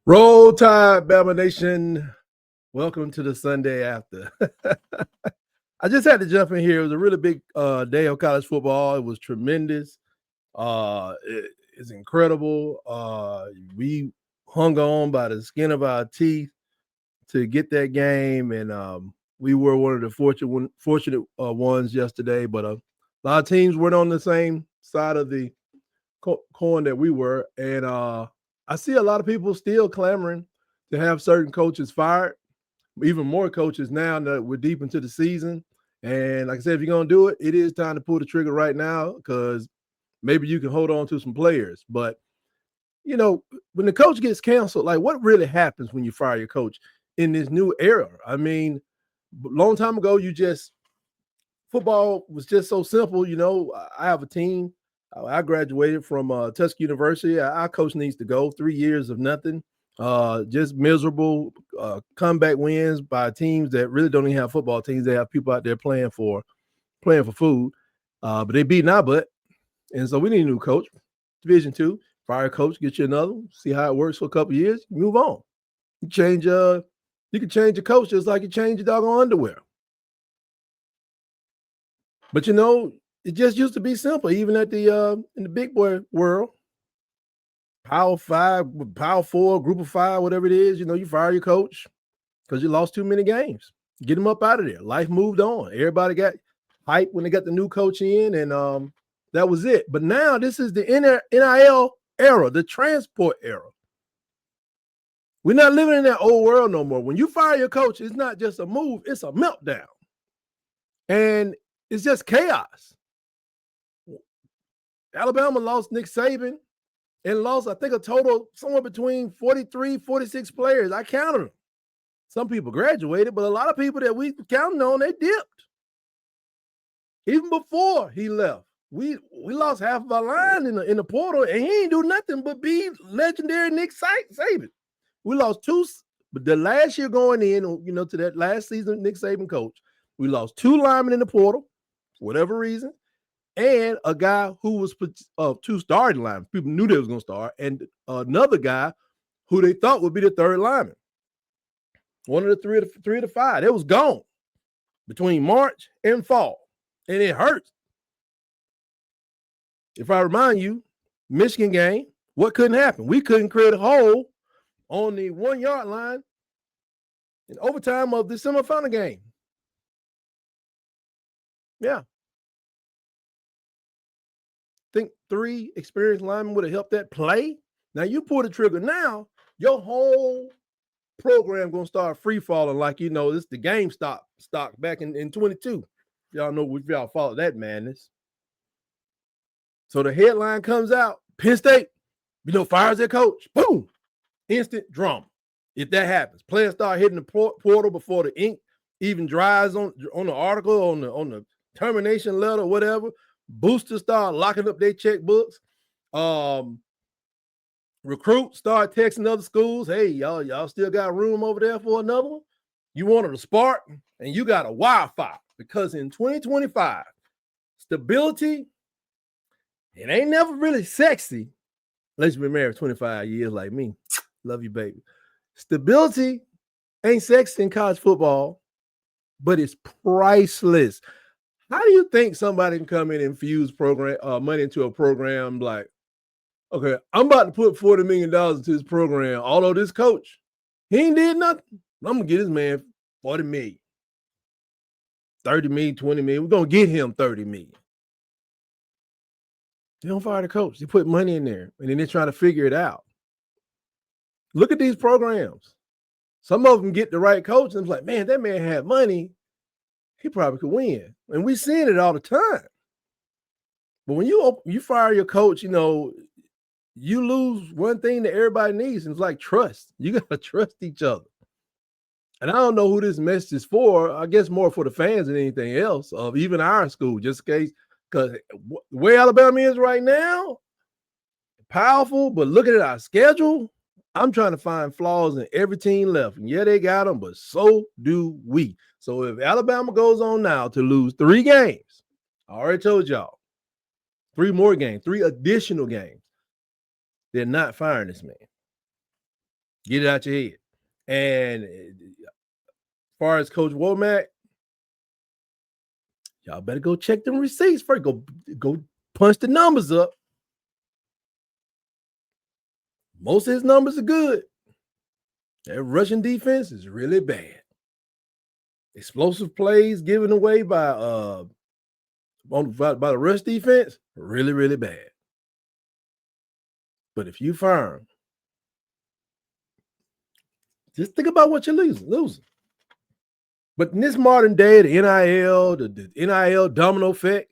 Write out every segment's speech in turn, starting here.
Roll Tide, Bama Nation. Welcome to the Sunday after. I just had to jump in here. It was a really big day of college football. It was tremendous. It's incredible. We hung on by the skin of our teeth to get that game, and we were one of the fortunate ones yesterday. But a lot of teams weren't on the same side of the coin that we were, and I see a lot of people still clamoring to have certain coaches fired, even more coaches now that we're deep into the season. And like I said, if you're going to do it, it is time to pull the trigger right now because maybe you can hold on to some players. But, when the coach gets canceled, like what really happens when you fire your coach in this new era? I mean, a long time ago, football was just so simple. I have a team. I graduated from Tuskegee University. Our coach needs to go. 3 years of nothing, just miserable comeback wins by teams that really don't even have football teams. They have people out there playing for food, but they beating our butt. And so we need a new coach. Division II, fire a coach, get you another one, see how it works for a couple of years, move on. You change. You can change your coach just like you change your doggone underwear. But it just used to be simple, even at the in the big boy world. Power 5, Power 4, Group of 5, whatever it is, you fire your coach because you lost too many games. Get him up out of there. Life moved on. Everybody got hyped when they got the new coach in, and that was it. But now this is the NIL era, the transport era. We're not living in that old world no more. When you fire your coach, it's not just a move, it's a meltdown. And it's just chaos. Alabama lost Nick Saban and lost, I think, a total somewhere between 43, 46 players. I counted them. Some people graduated, but a lot of people that we counted on, they dipped. Even before he left, we lost half of our line in the portal, and he ain't do nothing but be legendary Nick Saban. We lost two, but the last year going in, to that last season, Nick Saban coach, we lost 2 linemen in the portal, for whatever reason, and a guy who was 2 starting linemen. People knew they was going to start, and another guy who they thought would be the 3rd lineman. One of the three of the 5. It was gone between March and fall, and it hurts. If I remind you, Michigan game, what couldn't happen? We couldn't create a hole on the 1-yard line in overtime of the semifinal game. Yeah. Think 3 experienced linemen would have helped that play. Now you pull the trigger now, your whole program gonna start free falling like this the GameStop stock back in 22. Y'all know if y'all follow that madness. So the headline comes out, Penn State, fires their coach. Boom. Instant drama. If that happens, players start hitting the portal before the ink even dries on the article, on the termination letter, whatever. Boosters start locking up their checkbooks. Recruits start texting other schools, hey, y'all still got room over there for another one? You wanted a spark, and you got a Wi-Fi, because in 2025, stability, it ain't never really sexy unless you've been married 25 years like me. Love you, baby. Stability ain't sexy in college football, but it's priceless. How do you think somebody can come in and infuse money into a program like, okay, I'm about to put $40 million into this program, although this coach, he ain't did nothing. I'm going to get this man $40 million, $30 million, $20 million. We're going to get him $30 million. They don't fire the coach. They put money in there, and then they're trying to figure it out. Look at these programs. Some of them get the right coach, and it's like, man, that man had money. He probably could win. And we're seeing it all the time. But when you fire your coach, you lose one thing that everybody needs, and it's like trust. You got to trust each other. And I don't know who this message is for. I guess more for the fans than anything else, of even our school, just in case. Because the way Alabama is right now, powerful, but looking at our schedule, I'm trying to find flaws in every team left. And yeah, they got them, but so do we. So if Alabama goes on now to lose 3 games, I already told y'all, 3 more games, 3 additional games, they're not firing this man. Get it out your head. And as far as Coach Womack, y'all better go check them receipts first. Go punch the numbers up. Most of his numbers are good. That Russian defense is really bad. Explosive plays given away by the rush defense, really, really bad. But if you firm, just think about what you're losing. But in this modern day, the NIL, the NIL domino effect,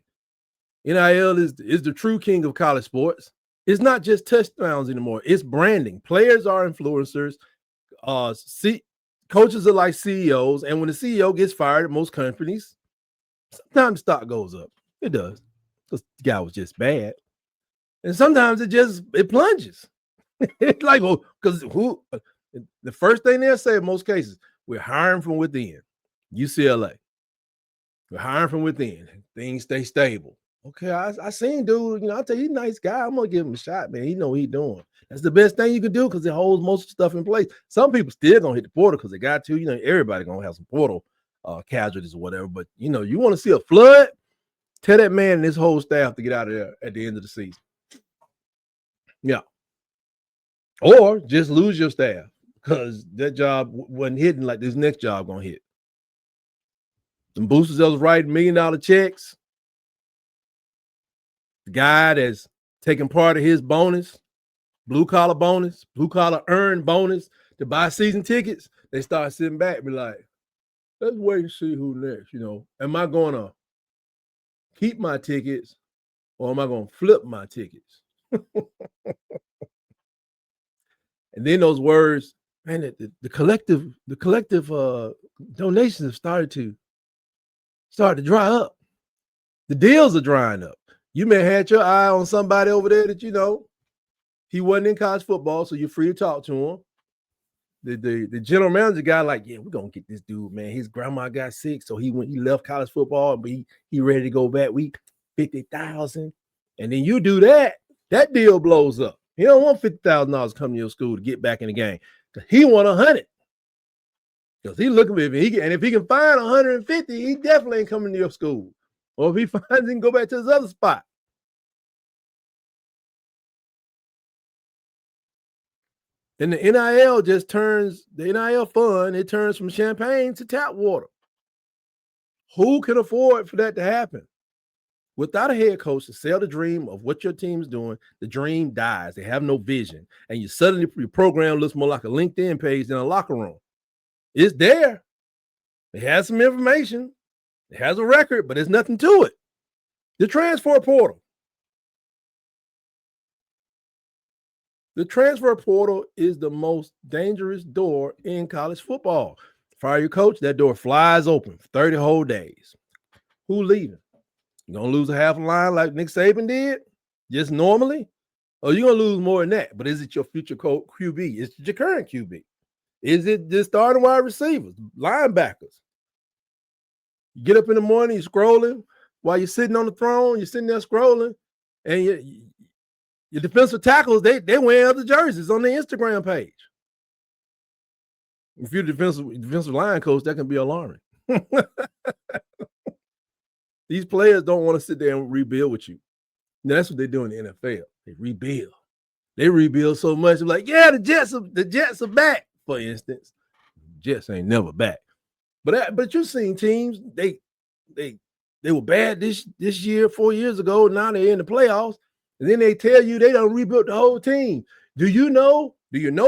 NIL is the true king of college sports. It's not just touchdowns anymore. It's branding. Players are influencers. Coaches are like CEOs. And when the CEO gets fired at most companies, sometimes stock goes up. It does. Because the guy was just bad. And sometimes it plunges. It's like, well, because the first thing they'll say in most cases, we're hiring from within. UCLA. We're hiring from within. Things stay stable. Okay, I seen dude, I tell you, he's a nice guy. I'm gonna give him a shot, man. He know what he's doing. That's the best thing you can do because it holds most of the stuff in place. Some people still gonna hit the portal because they got to. Everybody gonna have some portal casualties or whatever. But you want to see a flood, tell that man and his whole staff to get out of there at the end of the season. Yeah. Or just lose your staff because that job wasn't hitting like this next job gonna hit. Some boosters that was writing $1 million checks. The guy that's taking part of his bonus, blue collar earned bonus to buy season tickets, they start sitting back and be like, let's wait and see who next. Am I going to keep my tickets or am I going to flip my tickets? And then those words, man, the collective donations have started to dry up. The deals are drying up. You may have had your eye on somebody over there that he wasn't in college football, so you're free to talk to him. The general manager guy, like, yeah, we're gonna get this dude, man. His grandma got sick, so he left college football, but he ready to go back. We $50,000, and then you do that deal blows up. He don't want $50,000 to come to your school to get back in the game. He want 100 because he looking at it. And if he can find 150, he definitely ain't coming to your school. Or if he finds he can go back to his other spot. And the NIL the NIL fund, it turns from champagne to tap water. Who can afford for that to happen? Without a head coach to sell the dream of what your team's doing, the dream dies. They have no vision. And your program looks more like a LinkedIn page than a locker room. It's there. It has some information. It has a record, but there's nothing to it. The transfer portal. The transfer portal is the most dangerous door in college football. Fire your coach, that door flies open for 30 whole days. Who leaving? You gonna lose a half a line like Nick Saban did, just normally? Or you gonna lose more than that? But is it your future QB? Is it your current QB? Is it the starting wide receivers, linebackers? You get up in the morning, you're scrolling while you're sitting on the throne, you're sitting there scrolling, and your defensive tackles, they wear other jerseys on their Instagram page. If you're a defensive line coach, that can be alarming. These players don't want to sit there and rebuild with you. Now, that's what they do in the NFL. They rebuild. They rebuild so much. They're like, yeah, the Jets are back, for instance. Jets ain't never back. But you've seen teams, they were bad this year, 4 years ago. Now they're in the playoffs. And then they tell you they done rebuilt the whole team. Do you know,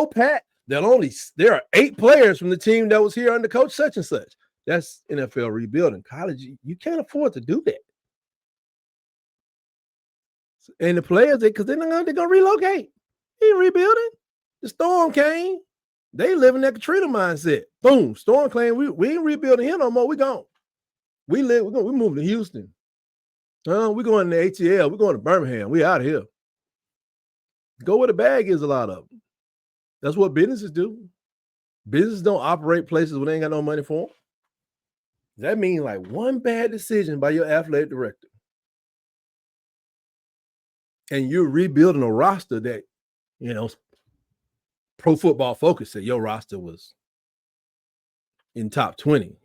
Pat, that there are 8 players from the team that was here under coach such and such? That's NFL rebuilding. College, you can't afford to do that. And the players, because they're going to relocate. He ain't rebuilding. The storm came. They live in that Katrina mindset. Boom, storm came. We ain't rebuilding here no more. We gone. We moving to Houston. We're going to ATL. We're going to Birmingham. We out of here. Go where the bag is, a lot of them. That's what businesses do. Businesses don't operate places where they ain't got no money for them. That means like one bad decision by your athletic director, and you're rebuilding a roster that, Pro Football Focus said your roster was in top 20,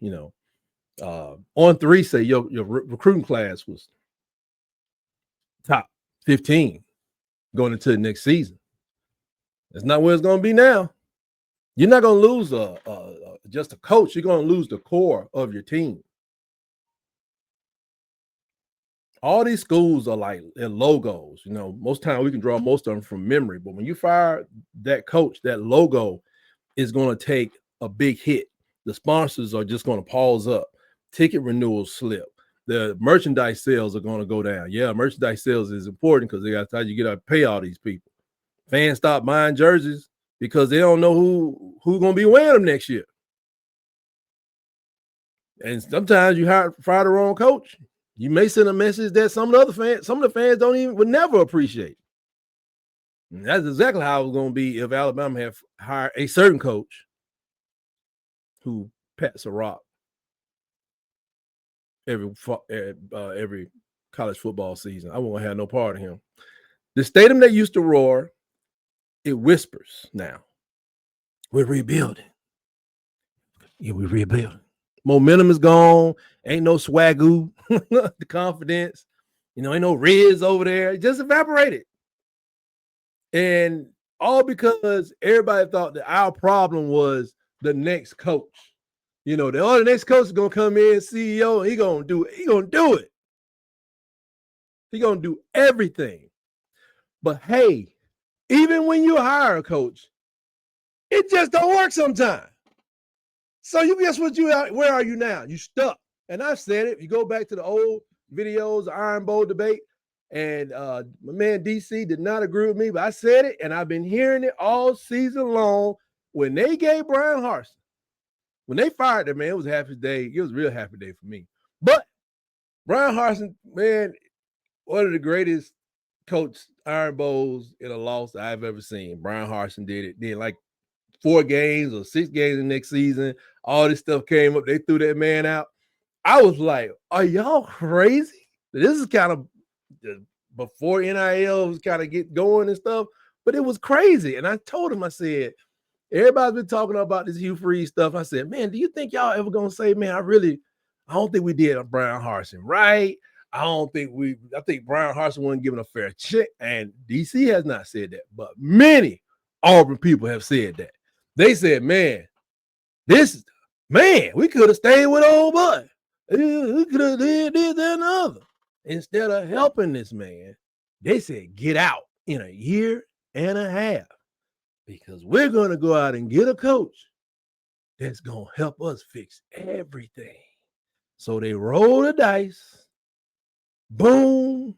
On3 say your recruiting class was top 15 going into the next season. That's not where it's going to be now. You're not going to lose just a coach. You're going to lose the core of your team. All these schools are like their logos. Most times we can draw most of them from memory. But when you fire that coach, that logo is going to take a big hit. The sponsors are just going to pause up. Ticket renewals slip. The merchandise sales are going to go down. Yeah, merchandise sales is important because they got to get to pay all these people. Fans stop buying jerseys because they don't know who's going to be wearing them next year. And sometimes you fire the wrong coach. You may send a message that some of the fans would never appreciate. And that's exactly how it was going to be if Alabama had hired a certain coach who pats a rock every college football season. I won't have no part of him. The stadium that used to roar, it whispers now. We're rebuilding. Yeah, we're rebuilding. Momentum is gone. Ain't no swagoo. The confidence. Ain't no Riz over there. It just evaporated. And all because everybody thought that our problem was the next coach. The next coach is gonna come in, CEO, and he gonna do it. He gonna do everything. But hey, even when you hire a coach, it just don't work sometimes. So you guess what where are you now? You stuck. And I've said it. You go back to the old videos, the Iron Bowl debate, and my man DC did not agree with me, but I said it, and I've been hearing it all season long. When they gave Brian Harsin, when they fired him, man, it was a happy day. It was a real happy day for me. But Brian Harsin, man, one of the greatest coach Iron Bowls in a loss I've ever seen. Brian Harsin did it. Did like 4 games or 6 games the next season. All this stuff came up. They threw that man out. I was like, are y'all crazy? This is kind of before NIL was kind of get going and stuff, but it was crazy. And I told him, I said, everybody's been talking about this Hugh Freeze stuff. I said, man, do you think y'all ever going to say, man, I don't think we did a Brian Harsin right. I think Brian Harsin wasn't given a fair check. And DC has not said that, but many Auburn people have said that. They said, man, we could have stayed with old Bud. We could have did this, that, and the other. Instead of helping this man, they said, get out in a year and a half because we're going to go out and get a coach that's going to help us fix everything. So they roll the dice. Boom.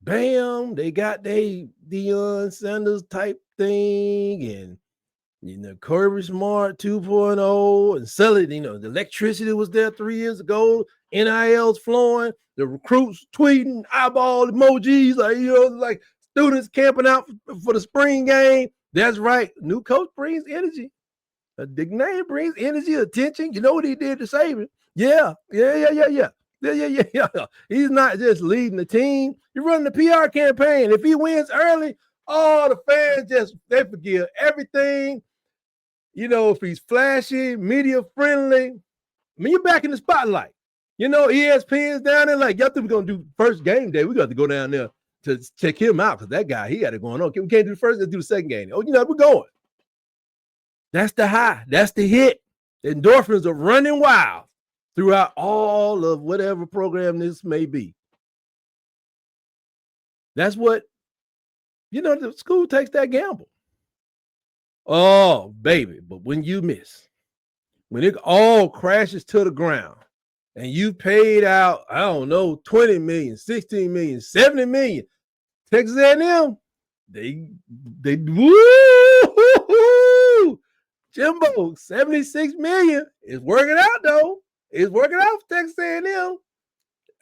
Bam. They got their Deion Sanders type thing and Kirby Smart 2.0 and selling, the electricity was there 3 years ago. NIL's flowing, the recruits tweeting, eyeball emojis, like students camping out for the spring game. That's right. New coach brings energy. A big name brings energy, attention. You know what he did to Saban? Yeah. He's not just leading the team. You're running the PR campaign. If he wins early, all the fans they forgive everything. If he's flashy, media friendly, you're back in the spotlight. ESPN's down there like, y'all think we're going to do first game day. We got to go down there to check him out because that guy, he had it going on. We can't do the first, let's do the second game. Oh, we're going. That's the high. That's the hit. The endorphins are running wild throughout all of whatever program this may be. That's what, the school takes that gamble. Oh, baby. But when you miss, when it all crashes to the ground and you paid out, I don't know, 20 million, 16 million, 70 million, Texas A&M, they woo, Jimbo, 76 million. It's working out, though. It's working out for Texas A&M.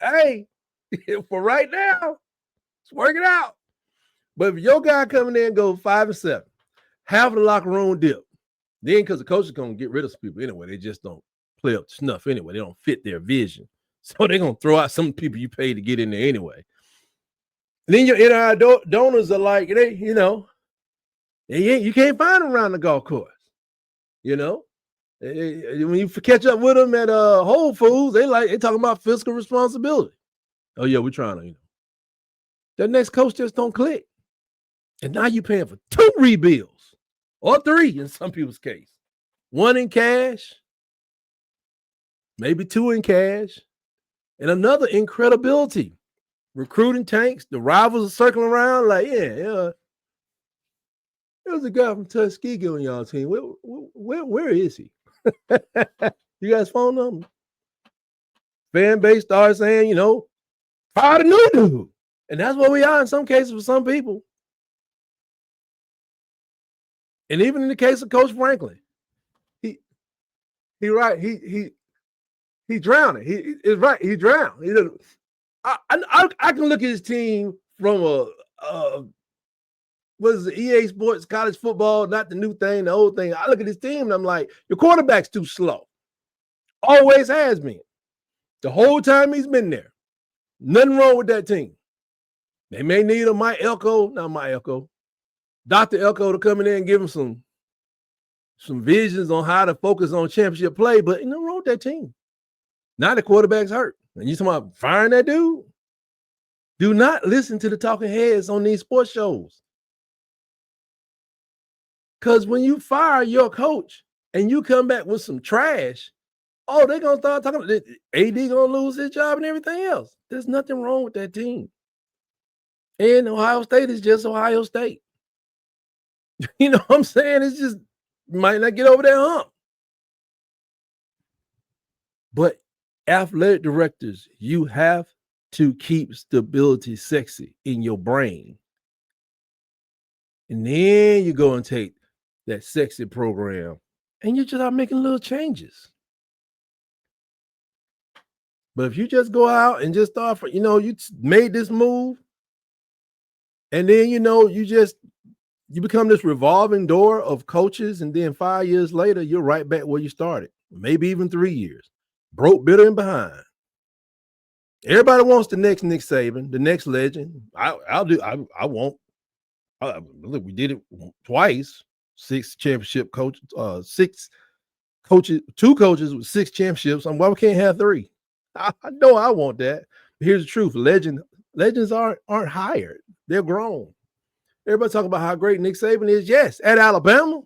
Hey, for right now, it's working out. But if your guy coming in and goes 5-7, half of the locker room dip, then because the coach is going to get rid of some people anyway, they just don't play up to snuff anyway. They don't fit their vision. So they're going to throw out some people you pay to get in there anyway. And then your NIL donors are like, You can't find them around the golf course. You know, when you catch up with them at Whole Foods, they talking about fiscal responsibility. Oh yeah, we're trying to. That next coach just don't click, and now you're paying for 2 rebuilds or 3 in some people's case. 1 in cash, maybe 2 in cash, and another in credibility. Recruiting tanks, the rivals are circling around like, yeah. There's a guy from Tuskegee on y'all team. Where is he? You guys phone number? Fan base starts saying, fire the new dude. And that's what we are in some cases for some people. And even in the case of Coach Franklin, he drowning. He drowned. I can look at his team from what is it, EA Sports college football, not the new thing, the old thing. I look at his team and I'm like, your quarterback's too slow. Always has been. The whole time he's been there. Nothing wrong with that team. They may need a Dr. Elko to come in there and give him some visions on how to focus on championship play, but nothing wrong with that team. Now the quarterback's hurt. And you talking about firing that dude? Do not listen to the talking heads on these sports shows. Because when you fire your coach and you come back with some trash, they're going to start talking about AD going to lose his job and everything else. There's nothing wrong with that team. And Ohio State is just Ohio State. You know what I'm saying? It's just might not get over that hump. But athletic directors, you have to keep stability sexy in your brain. And then you go and take that sexy program and you just are making little changes. But if you just go out and just start you made this move and then, you become this revolving door of coaches, and then 5 years later, you're right back where you started, maybe even 3 years, broke, bitter, and behind. Everybody wants the next Nick Saban, the next legend. I won't. Look, we did it twice. 6 championship coaches, 6 coaches, 2 coaches with 6 championships. Why we can't have 3? I know I want that. But here's the truth: legends aren't hired; they're grown. Everybody talking about how great Nick Saban is. Yes, at Alabama.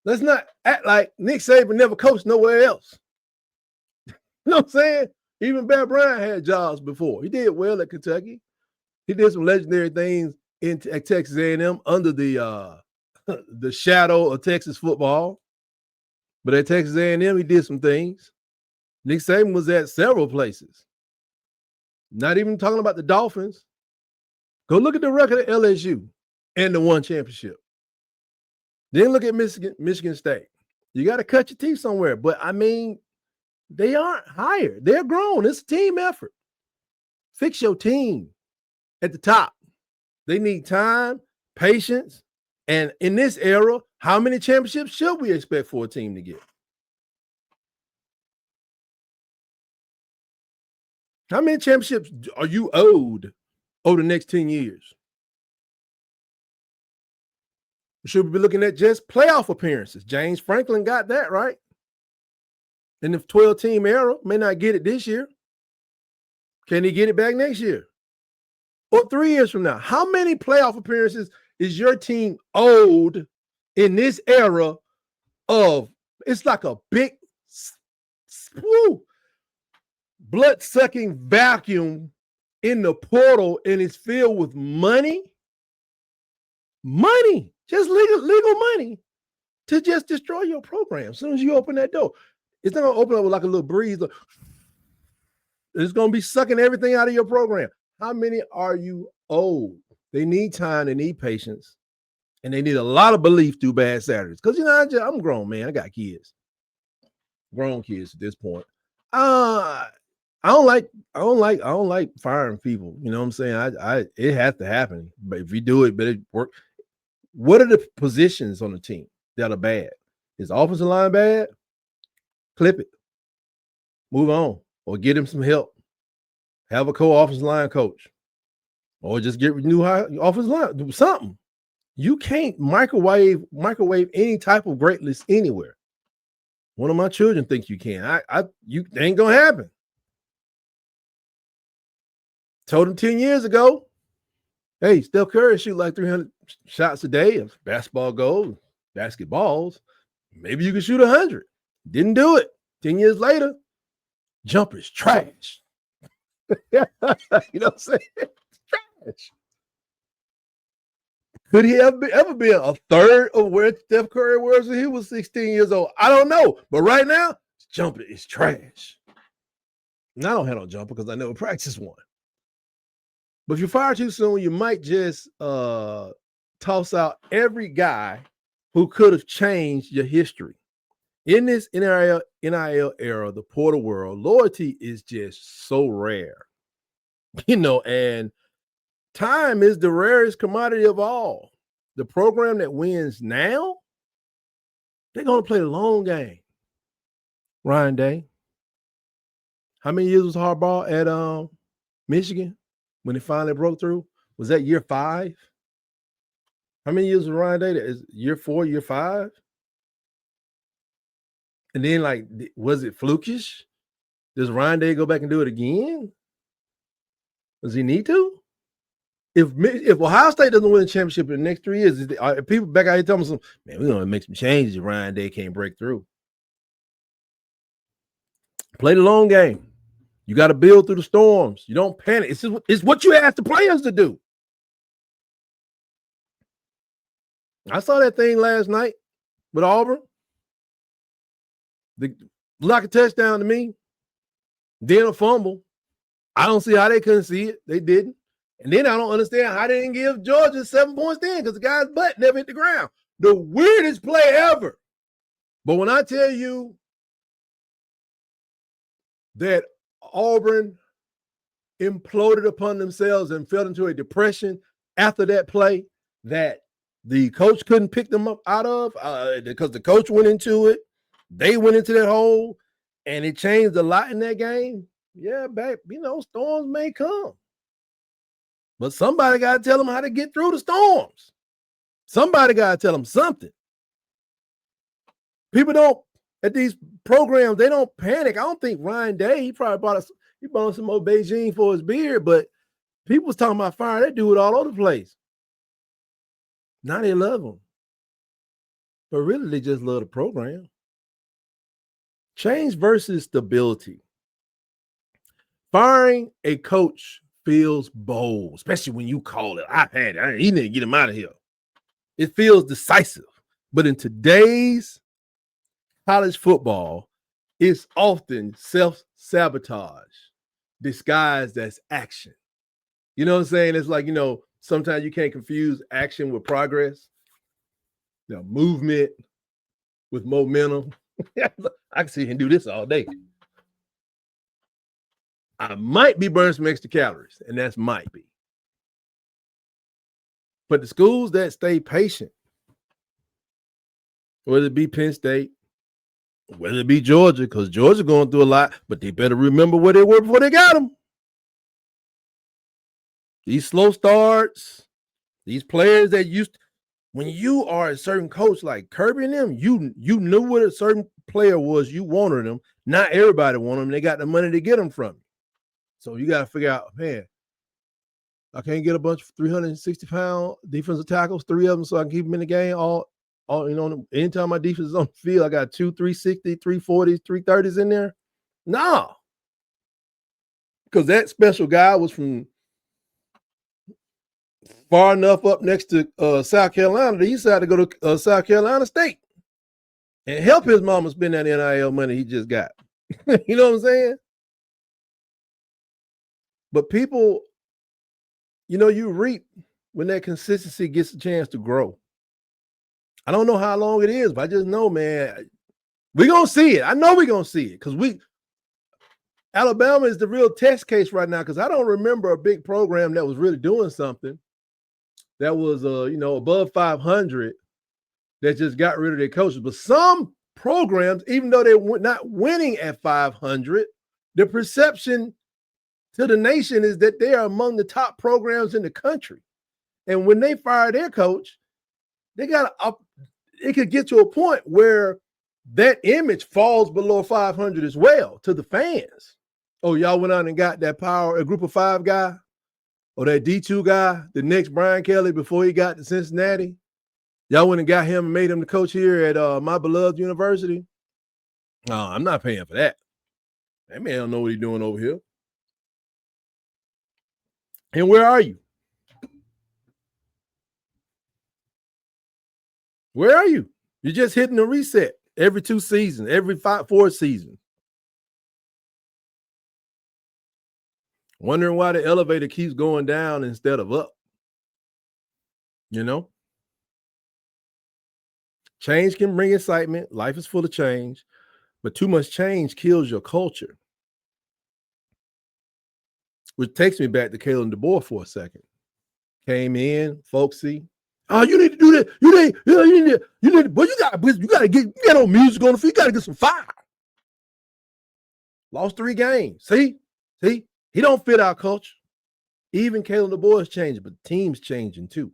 Let's not act like Nick Saban never coached nowhere else. You know what I'm saying? Even Bear Bryant had jobs before. He did well at Kentucky. He did some legendary things at Texas A&M under the shadow of Texas football. But at Texas A&M, he did some things. Nick Saban was at several places. Not even talking about the Dolphins. Go look at the record of LSU and the 1 championship. Then look at Michigan State. You got to cut your teeth somewhere. But, they aren't hired. They're grown. It's a team effort. Fix your team at the top. They need time, patience, and in this era, how many championships should we expect for a team to get? How many championships are you owed over the next 10 years? Should we be looking at just playoff appearances? James Franklin got that, right? In the 12-team era, may not get it this year. Can he get it back next year? Or 3 years from now? How many playoff appearances is your team owed in this era of, it's like a big blood-sucking vacuum in the portal, and it's filled with money? Money, just legal money to just destroy your program as soon as you open that door. It's not going to open up with like a little breeze. It's going to be sucking everything out of your program. How many are you owed? They need time, they need patience, and they need a lot of belief through bad Saturdays. Because, I'm grown, man. I got kids. Grown kids at this point. I don't like firing people. You know what I'm saying? It has to happen. But if you do it, better work. What are the positions on the team that are bad? Is the offensive line bad? Clip it. Move on. Or get him some help. Have a co-offensive line coach. Or just get new offensive line. Do something. You can't microwave any type of greatness anywhere. One of my children think you can. It ain't gonna happen. Told him 10 years ago, hey, Steph Curry shoot like 300 shots a day of basketball goals, basketballs. Maybe you can shoot 100. Didn't do it. 10 years later, jumper's trash. You know what I'm saying? Trash. Could he ever be a third of where Steph Curry was when he was 16 years old? I don't know. But right now, jumper is trash. And I don't have no jumper because I never practiced one. But if you fire too soon, you might just toss out every guy who could have changed your history. In this NIL era, the portal world, loyalty is just so rare. And time is the rarest commodity of all. The program that wins now, they're going to play the long game. Ryan Day. How many years was Harbaugh at Michigan when it finally broke through? Was that year 5? How many years was Ryan Day? Is year 4, year 5? And then, was it flukish? Does Ryan Day go back and do it again? Does he need to? If Ohio State doesn't win the championship in the next 3 years, people back out here telling me, man, we're going to make some changes if Ryan Day can't break through. Play the long game. You got to build through the storms. You don't panic. It's what you ask the players to do. I saw that thing last night with Auburn. The block a touchdown to me, then a fumble. I don't see how they couldn't see it. They didn't. And then I don't understand how they didn't give Georgia 7 points then because the guy's butt never hit the ground. The weirdest play ever. But when I tell you that Auburn imploded upon themselves and fell into a depression after that play that the coach couldn't pick them up out of because the coach went into it. They went into that hole, and it changed a lot in that game. Yeah, storms may come. But somebody got to tell them how to get through the storms. Somebody got to tell them something. People don't, at these programs, they don't panic. I don't think Ryan Day, he probably bought some more Beijing for his beard, but people was talking about fire. They do it all over the place. Now they love him. But really, they just love the program. Change versus stability. Firing a coach feels bold, especially when you call it. He need to get him out of here. It feels decisive. But in today's college football, it's often self-sabotage disguised as action. You know what I'm saying? It's like, sometimes you can't confuse action with progress. Movement with momentum. I can sit here and do this all day. I might be burning some extra calories, and that's might be. But the schools that stay patient, whether it be Penn State, whether it be Georgia, because Georgia going through a lot, but they better remember where they were before they got them. These slow starts, these players that when you are a certain coach like Kirby and them, you knew what a certain player was. You wanted them. Not everybody wanted them. They got the money to get them from you. So you got to figure out, man, I can't get a bunch of 360-pound defensive tackles, 3 of them, so I can keep them in the game. Anytime my defense is on the field, I got 2 360, 340s, 330s in there. No. Because that special guy was from far enough up next to South Carolina that he decided to go to South Carolina State and help his mama spend that NIL money he just got. You know what I'm saying? But people, you reap when that consistency gets a chance to grow. I don't know how long it is, but I just know, man, we're going to see it. I know we're going to see it because Alabama is the real test case right now because I don't remember a big program that was really doing something that was, above 500 that just got rid of their coaches. But some programs, even though they were not winning at 500, the perception to the nation is that they are among the top programs in the country. And when they fire their coach, they got it could get to a point where that image falls below 500 as well to the fans. Oh, y'all went out and got that power, a group of 5 guy, or that D2 guy, the next Brian Kelly before he got to Cincinnati. Y'all went and got him and made him the coach here at my beloved university. No, I'm not paying for that. That man don't know what he's doing over here. And where are you? Where are you? You're just hitting the reset every 2 seasons, every 4 seasons. Wondering why the elevator keeps going down instead of up. You know? Change can bring excitement. Life is full of change. But too much change kills your culture. Which takes me back to Kalen DeBoer for a second. Came in, folksy. Oh, you need to do that. You need, but you gotta get on music on the field. You gotta get some fire. Lost 3 games. See, he don't fit our culture. Even Kalen DeBoer is changing, but the team's changing too.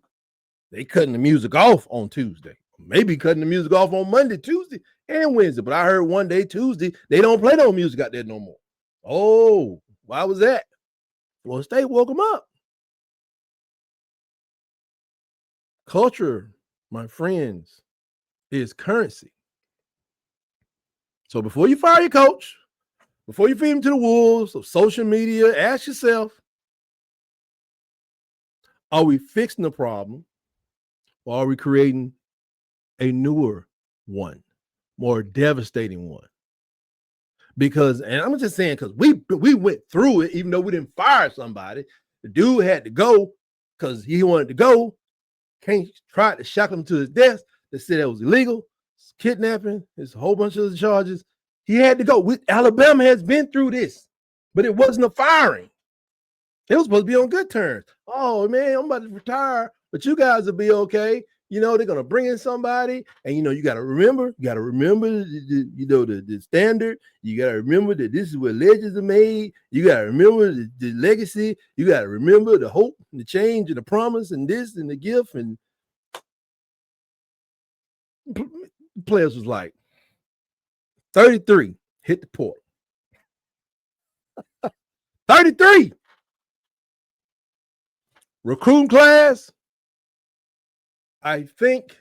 They cutting the music off on Tuesday. Maybe cutting the music off on Monday, Tuesday, and Wednesday. But I heard one day, Tuesday, they don't play no music out there no more. Oh, why was that? Florida State woke them up. Culture, my friends, is currency. So before you fire your coach, before you feed him to the wolves of social media, ask yourself, are we fixing the problem or are we creating a newer one, more devastating one? Because, and I'm just saying, because we went through it, even though we didn't fire somebody. The dude had to go because he wanted to go. Can't try to shackle him to his desk. They said that was illegal, kidnapping. There's a whole bunch of other charges. He had to go. Alabama has been through this, but it wasn't a firing. It was supposed to be on good terms. Oh man, I'm about to retire, but you guys will be okay. You know, they're gonna bring in somebody, and you know, you gotta remember the standard. You gotta remember that this is where legends are made. You gotta remember the legacy. You gotta remember the hope and the change and the promise and this and the gift. And players was like 33 hit the portal. 33 recruiting class. I think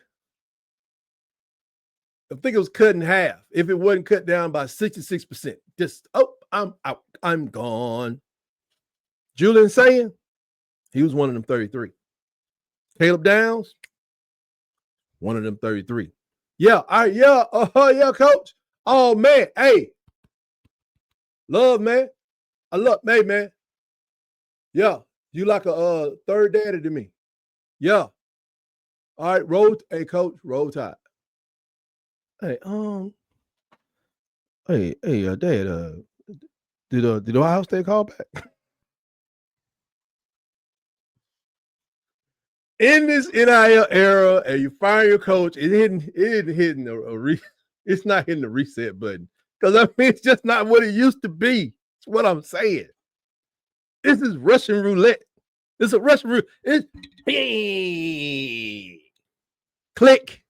it was cut in half. If it wasn't cut down by 66%, just I'm out. I'm gone. Julian Saying, he was one of them 33. Caleb Downs, one of them 33. Yeah, yeah, coach. Oh man, hey, love, man. I love, hey, man. Yeah, you like a third daddy to me. Yeah. All right, hey, coach, roll tide. Hey, Dad, did Ohio State call back? In this NIL era, and you fire your coach, it's not hitting the reset button. Because I mean, it's just not what it used to be. It's what I'm saying. This is Russian roulette. It's a Russian roulette. It's click.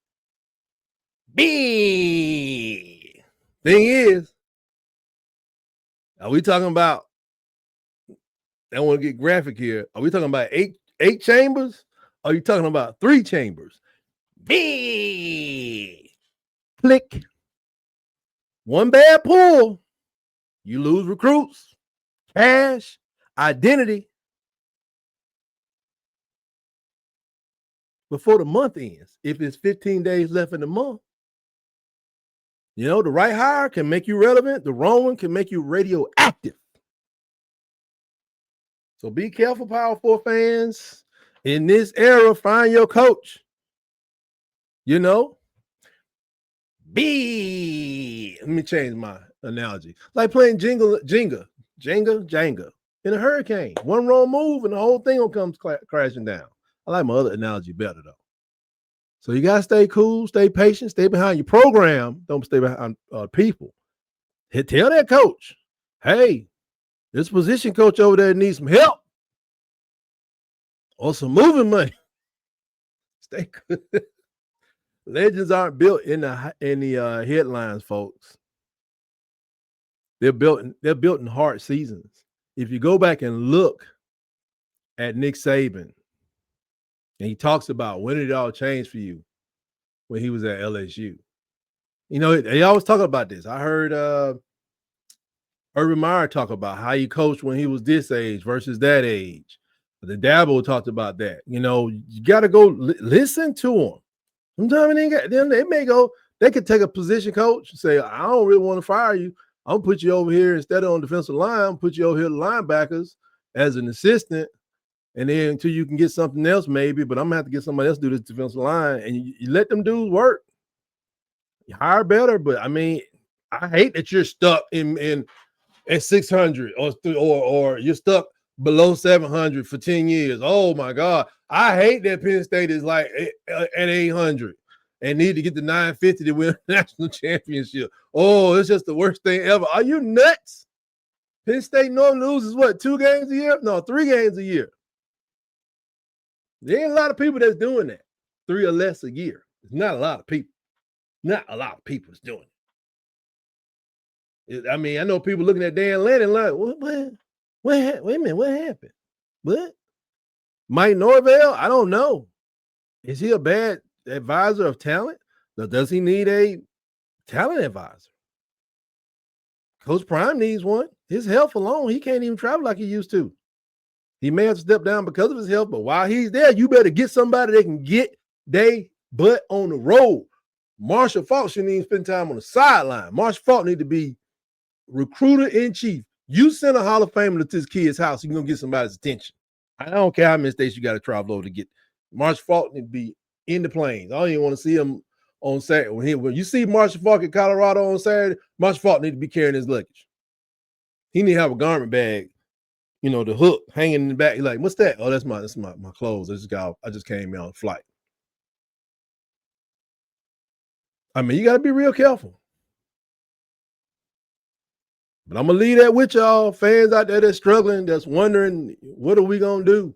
B. Thing is, are we talking about? I want to get graphic here. Are we talking about eight chambers? Or are you talking about 3 chambers? B. Click. One bad pull, you lose recruits, cash, identity. Before the month ends, if it's 15 days left in the month, you know, the right hire can make you relevant. The wrong one can make you radioactive. So be careful, Power 4 fans. In this era, find your coach. You know? Let me change my analogy. Like playing Jenga in a hurricane. One wrong move and the whole thing will come crashing down. I like my other analogy better, though. So you got to stay cool, stay patient, stay behind your program. Don't stay behind people. Tell that coach, hey, this position coach over there needs some help or some moving money. Stay good. Legends aren't built in the headlines, folks. They're built in hard seasons. If you go back and look at Nick Saban, and he talks about when did it all change for you when he was at LSU. You know, they always talk about this. I heard Urban Meyer talk about how he coached when he was this age versus that age. The Dabo talked about that. You know, you got to go listen to them. Sometimes they may go, they could take a position coach and say, I don't really want to fire you. I'll put you over here instead of on defensive line, put you over here to linebackers as an assistant. And then until you can get something else, maybe, but I'm gonna have to get somebody else to do this defensive line. And you let them dudes work. You hire better, but I mean, I hate that you're stuck in at 600 or you're stuck below 700 for 10 years. Oh my God. I hate that Penn State is like at 800 and need to get to 950 to win a national championship. Oh, it's just the worst thing ever. Are you nuts? Penn State normally loses what, 2 games a year? No, 3 games a year. There ain't a lot of people that's doing that. 3 or less a year. It's not a lot of people. Not a lot of people is doing it. I mean, I know people looking at Dan Lanning like, what wait a minute, what happened? What? Mike Norvell? I don't know. Is he a bad advisor of talent? Or does he need a talent advisor? Coach Prime needs one. His health alone, he can't even travel like he used to. He may have to step down because of his health, but while he's there, you better get somebody that can get they butt on the road. Marshall Faulk shouldn't even spend time on the sideline. Marshall Faulk need to be recruiter in chief. You send a Hall of Famer to this kid's house, you're going to get somebody's attention. I don't care how many states you got to travel over to get. Marshall Faulk need to be in the plains. I don't even want to see him on Saturday. When you see Marshall Faulk in Colorado on Saturday, Marshall Faulk need to be carrying his luggage. He need to have a garment bag, you know, the hook hanging in the back. He's like, what's that? Oh, that's my clothes. I just came in on a flight. I mean, you got to be real careful. But I'm going to leave that with y'all, fans out there that's struggling, that's wondering, what are we going to do?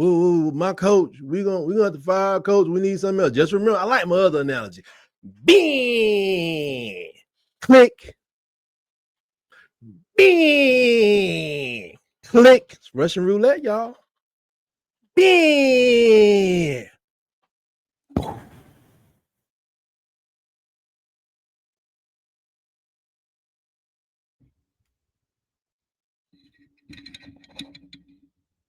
Ooh, my coach, we're gonna have to fire our coach. We need something else. Just remember, I like my other analogy. Bing, click, bing, click. It's Russian roulette, y'all. Bing.